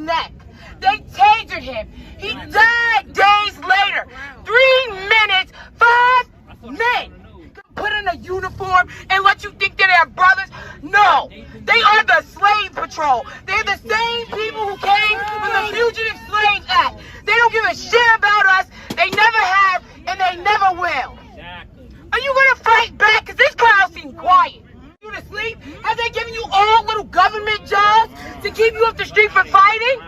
neck. They tasered him. He died days later. 3 minutes, 5 men. Put in a uniform and let you think that they're brothers? No, they are the slave patrol. They're the same people who came from the Fugitive Slave Act. They don't give a shit about us. They never have, and they never will. Are you gonna fight back? Cause this crowd seems quiet. You to sleep? Have they given you all little government jobs to keep you off the street for fighting?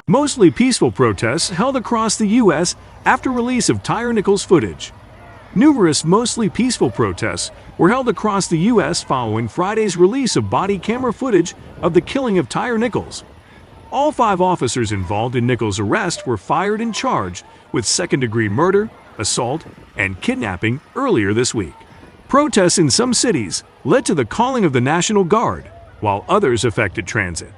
Mostly peaceful protests held across the U.S. after release of Tyre Nichols footage. Numerous mostly peaceful protests were held across the U.S. following Friday's release of body camera footage of the killing of Tyre Nichols. All 5 officers involved in Nichols' arrest were fired and charged with second-degree murder, assault, and kidnapping earlier this week. Protests in some cities led to the calling of the National Guard, while others affected transit.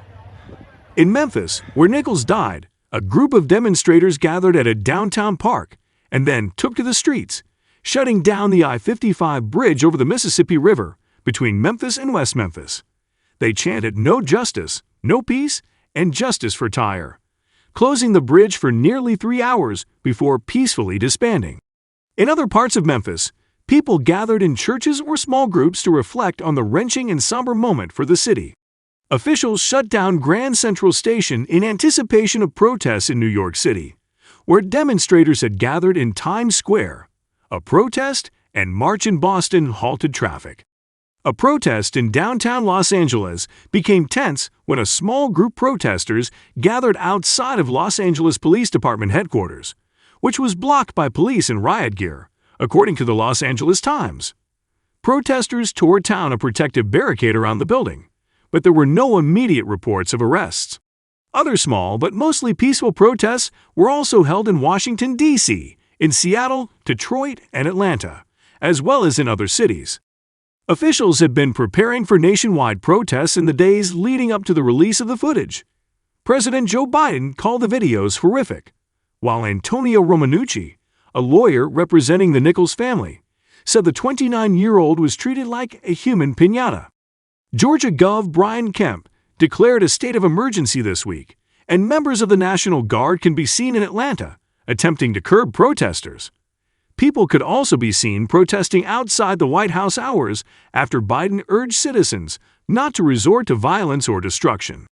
In Memphis, where Nichols died, a group of demonstrators gathered at a downtown park and then took to the streets, shutting down the I-55 bridge over the Mississippi River between Memphis and West Memphis. They chanted "No justice, no peace, and justice for Tyre," closing the bridge for nearly 3 hours before peacefully disbanding. In other parts of Memphis, people gathered in churches or small groups to reflect on the wrenching and somber moment for the city. Officials shut down Grand Central Station in anticipation of protests in New York City, where demonstrators had gathered in Times Square. A protest and march in Boston halted traffic. A protest in downtown Los Angeles became tense when a small group protesters gathered outside of Los Angeles Police Department headquarters, which was blocked by police in riot gear, according to the Los Angeles Times. Protesters tore down a protective barricade around the building, but there were no immediate reports of arrests. Other small but mostly peaceful protests were also held in Washington, D.C., in Seattle, Detroit, and Atlanta, as well as in other cities. Officials had been preparing for nationwide protests in the days leading up to the release of the footage. President Joe Biden called the videos horrific, while Antonio Romanucci, a lawyer representing the Nichols family, said the 29-year-old was treated like a human piñata. Georgia Gov. Brian Kemp declared a state of emergency this week, and members of the National Guard can be seen in Atlanta attempting to curb protesters. People could also be seen protesting outside the White House hours after Biden urged citizens not to resort to violence or destruction.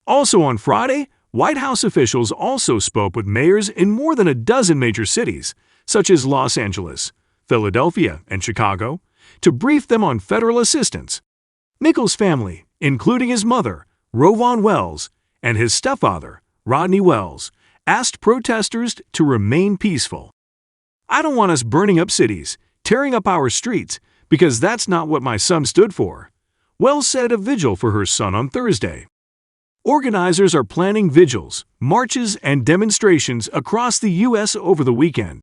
Also on Friday, White House officials also spoke with mayors in more than a dozen major cities, such as Los Angeles, Philadelphia, and Chicago, to brief them on federal assistance. Nichols' family, including his mother, Rovon Wells, and his stepfather, Rodney Wells, asked protesters to remain peaceful. "I don't want us burning up cities, tearing up our streets, because that's not what my son stood for," Wells said at a vigil for her son on Thursday. Organizers are planning vigils, marches, and demonstrations across the U.S. over the weekend.